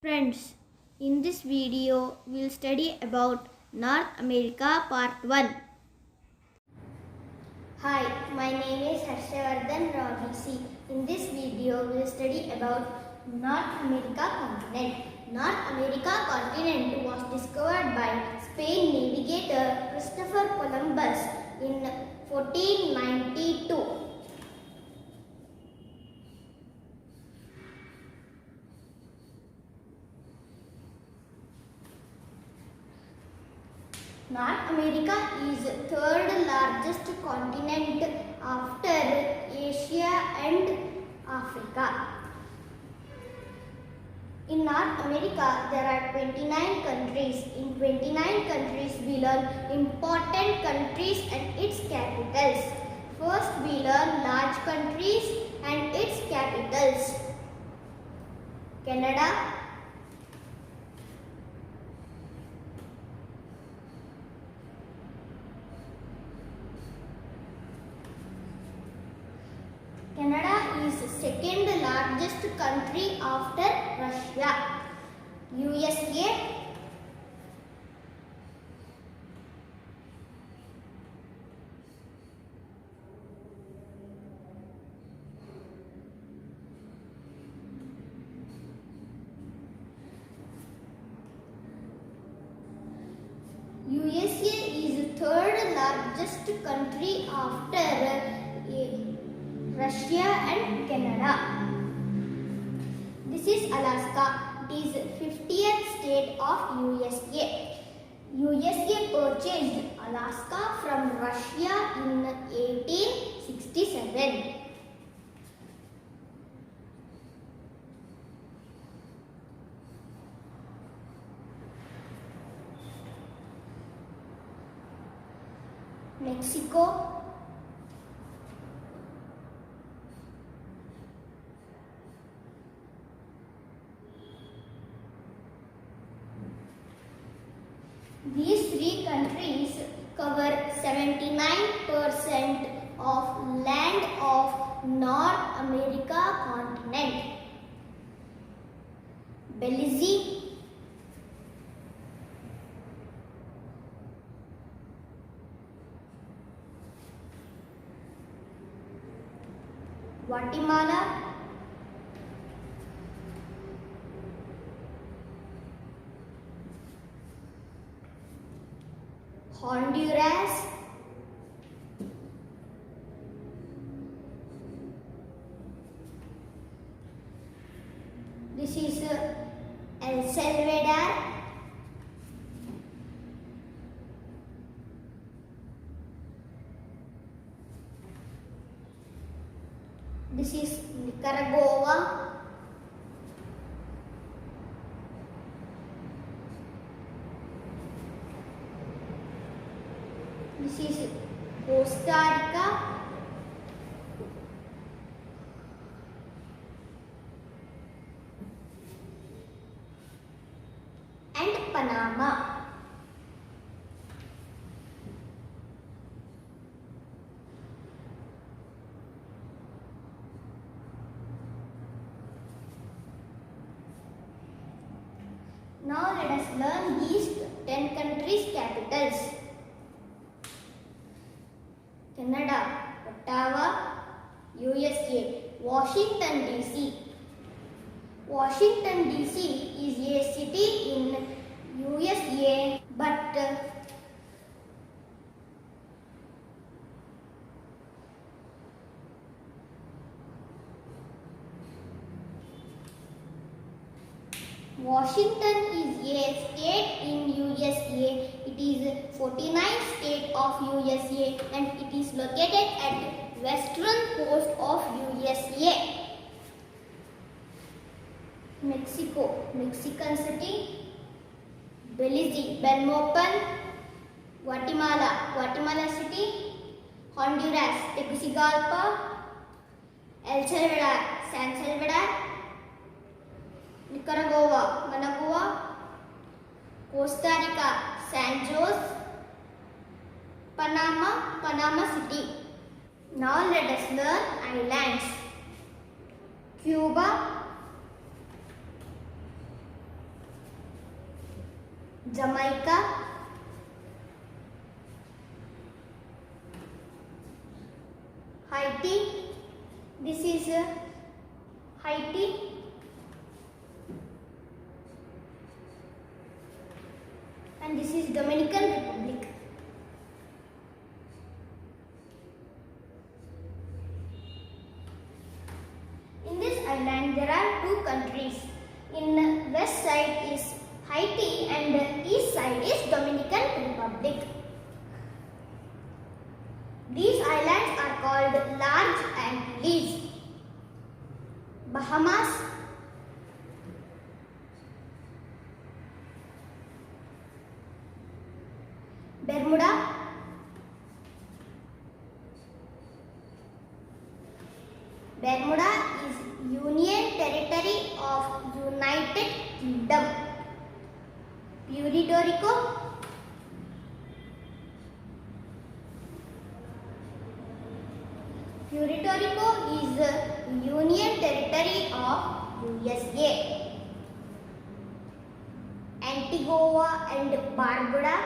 Friends, in this video we will study about North America Part 1. Hi, my name is Harshavardhan Ravisi. In this video we will study about North America continent. North America continent was discovered by Spain navigator Christopher Columbus in 1492. North America is third largest continent after Asia and Africa. In North America, there are 29 countries. In 29 countries, we learn important countries and its capitals. First, we learn large countries and its capitals. Canada, Canada is second largest country after Russia. USA, USA is third largest country after Russia and Canada. This is Alaska. It is 50th state of USA. USA purchased Alaska from Russia in 1867. Mexico, these three countries cover 79% of land of North America continent. Belize, Guatemala, Honduras, this is El Salvador, this is Nicaragua, this is Costa Rica, and Panama. Now let us learn these 10 countries' capitals. Canada, Ottawa, USA, Washington DC. Washington DC is a city in USA, but Washington is a state in USA. It is 49th state of USA and it is located at western coast of USA. Mexico, Mexican city. Belize, Belmopan. Guatemala, Guatemala city. Honduras, Tegucigalpa. El Salvador, San Salvador. Nicaragua, Managua. Costa Rica, San Jose. Panama, Panama City. Now let us learn islands. Cuba, Jamaica, Haiti. This is Haiti. And this is Dominican Republic. In this island there are two countries. In west side is Haiti and east side is Dominican Republic. These islands are called Large Antilles. Bahamas, Bermuda, Bermuda is Union Territory of United Kingdom. Puerto Rico, Puerto Rico is Union Territory of USA. Antigua and Barbuda,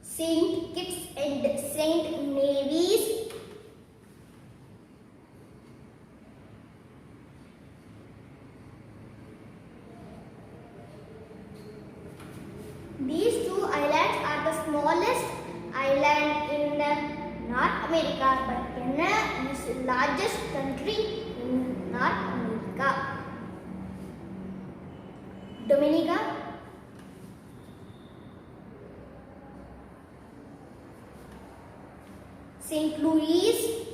Saint Kitts and Saint Nevis, these two islands are the smallest island in North America, but Canada is the largest country in North America. Dominica, St. Louis,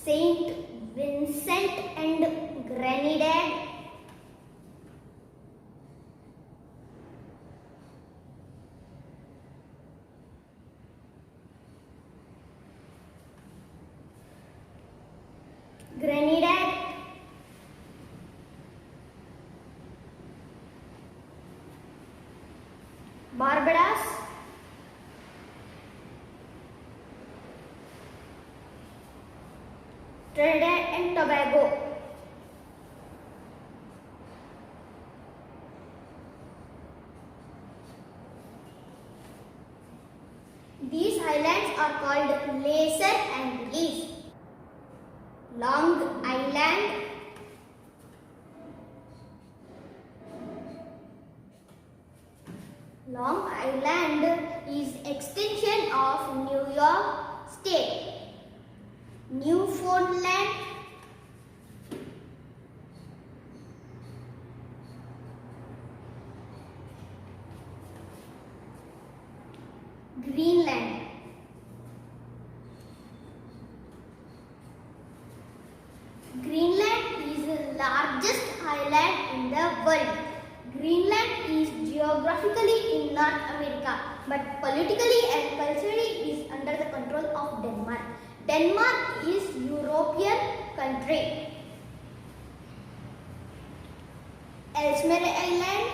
Saint Vincent and Grenadine, Barbados, Trinidad and Tobago, these islands are called Lesser Antilles. Long Island, Long Island is extension of New York State. Newfoundland, Greenland, Greenland is the largest island in the world. Greenland is geographically in North America, but politically and culturally is under the control of Denmark. Denmark is European country. Ellesmere Island,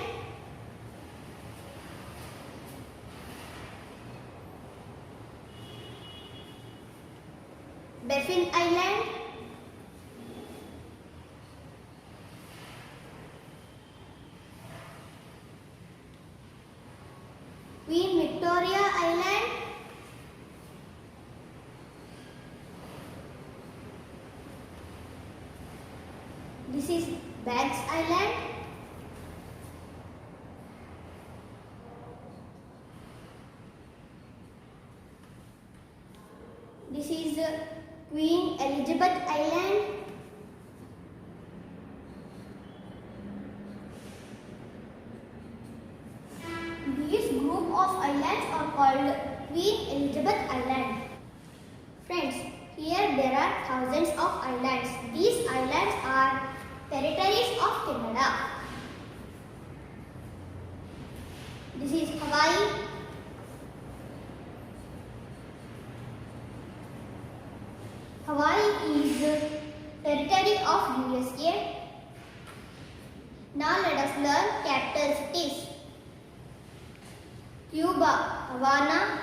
Baffin Island, Queen Victoria Island, this is Banks Island, this is Queen Elizabeth Island, these group of islands are called Queen Elizabeth Island. Friends, here there are thousands of islands. These islands are territories of Canada. This is Hawaii, Hawaii is territory of USA. Now let us learn capital cities. Cuba, Havana,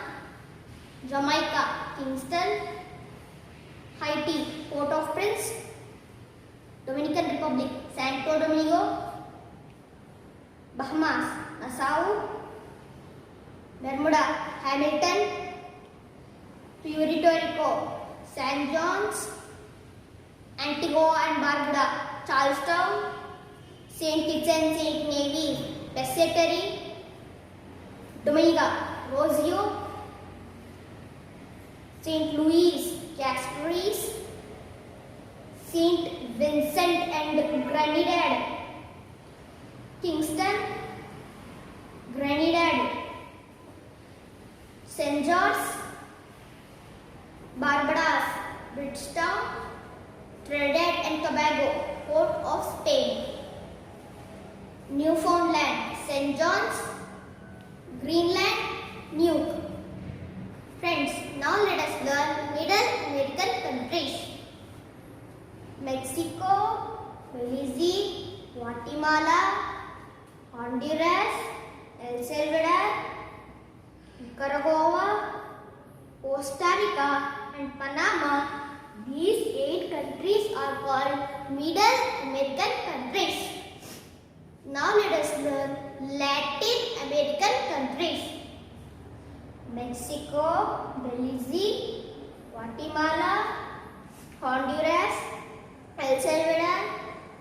Jamaica, Kingston, Haiti, Port-au-Prince, Dominican Republic, Santo Domingo, Bahamas, Nassau, Bermuda, Hamilton, Puerto Rico, St. John's, Antigua and Barbuda, Charlestown, St. Kitts and St. Nevis, Pescatary, Dominica, Rossio, St. Louis, Castries, St. Vincent and Grenadine, Kingston, Grenadine, St. George, Barbados, Bridgetown, Trinidad and Tobago, Port of Spain, Newfoundland, St. John's, Greenland, Nuuk. Friends, now let us learn Middle American countries. Mexico, Belize, Guatemala, Honduras, El Salvador, Nicaragua, Costa Rica and Panama. These 8 countries are called Middle American countries. Now let us learn Latin American countries. Mexico, Belize, Guatemala, Honduras, El Salvador,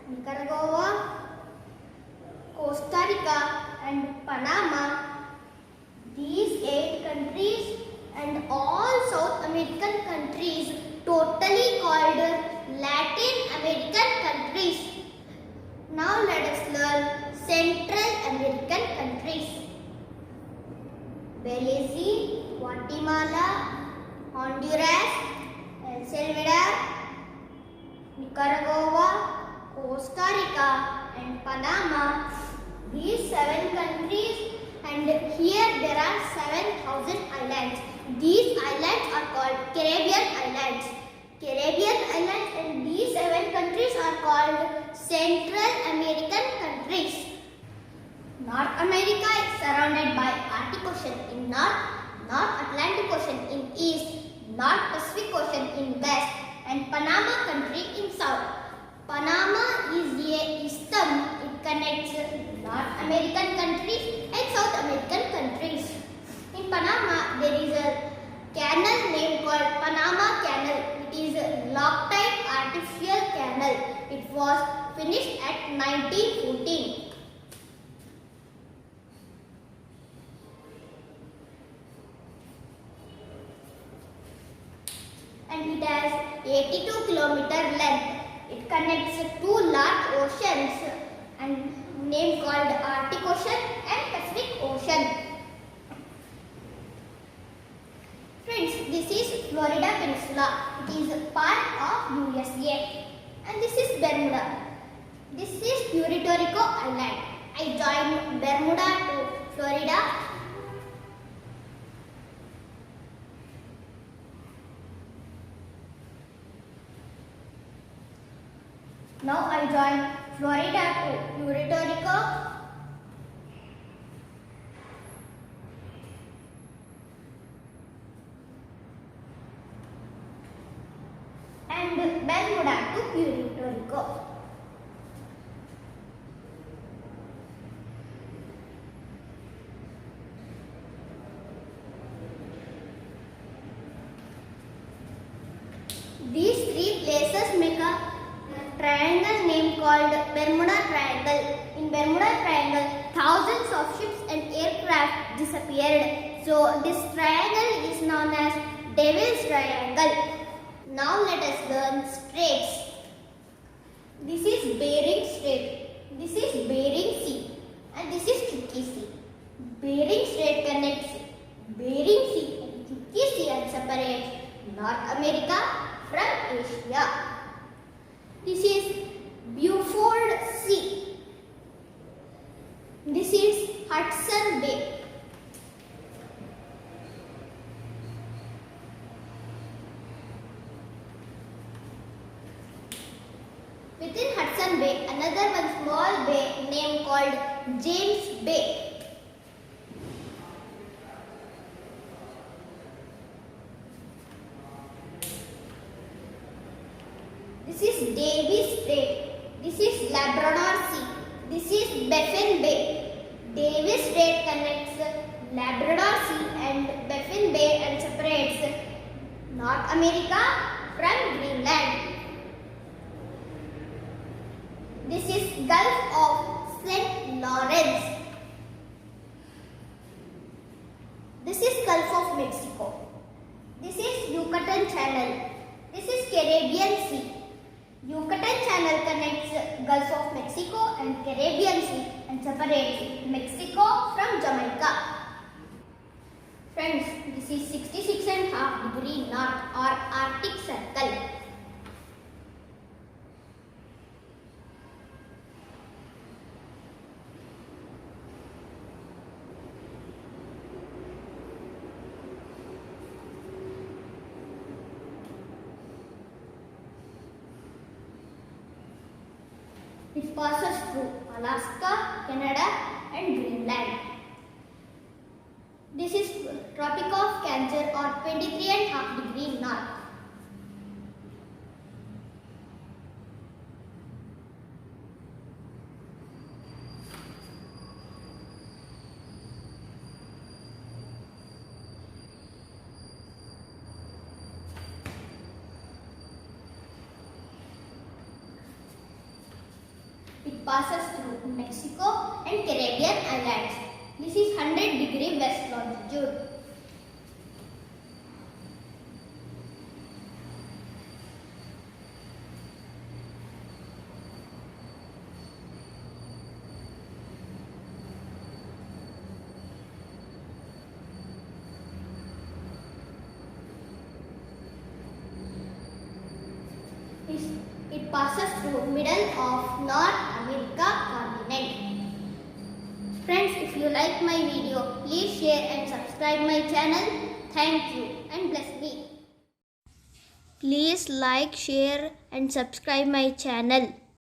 Nicaragua, Costa Rica and Panama. These 8 countries and all South American countries totally called Latin American countries. Now let us learn Central American countries. Belize, Guatemala, Honduras, El Salvador, Nicaragua, Costa Rica and Panama. These 7 countries, and here there are 7,000 islands. These islands are called Caribbean Islands. Caribbean Islands and these 7 countries are called Central American countries. North America is surrounded by Arctic Ocean in north, North Atlantic Ocean in east, North Pacific Ocean in west, and Panama country in south. Panama is a system. It connects North American countries and South American countries. In Panama, there is a canal named called Panama Canal. It is a log-type artificial canal. It was finished at 1914. And it has 82 kilometer length. It connects 2 large oceans and named called Arctic Ocean and Pacific Ocean. Friends, this is Florida Peninsula. It is part of USA. And this is Bermuda. This is Puerto Rico Island. I joined Bermuda to Florida. Now I join Florida to Puerto Rico. And Bermuda to Puerto Rico. These 3 places make a triangle name called Bermuda Triangle. In Bermuda Triangle, thousands of ships and aircraft disappeared. So this triangle is known as Devil's Triangle. Now let us learn straits. This is Bering Strait. This is Bering Sea. And this is Chukchi Sea. Bering Strait connects Bering Sea and Chukchi Sea and separates North America from Asia. This is Beaufort Sea. This is Hudson Bay. Within Hudson Bay, another one small bay named called James Bay. Baffin Bay. Davis Strait connects Labrador Sea and Baffin Bay and separates North America from Greenland. This is Gulf of St. Lawrence. This is Gulf of Mexico. This is Yucatan Channel. This is Caribbean Sea. Yucatan Channel connects Gulf of Mexico and Caribbean Sea and separates Mexico from Jamaica. Friends, this is 66.5 degree north or Arctic Circle. It passes through Alaska, Canada and Greenland. This is Tropic of Cancer or 23.5 degree north. It passes through Mexico and Caribbean islands. This is 100 degree west longitude. It passes through middle of North America continent. Friends, if you like my video, please share and subscribe my channel. Thank you and bless me. Please like, share and subscribe my channel.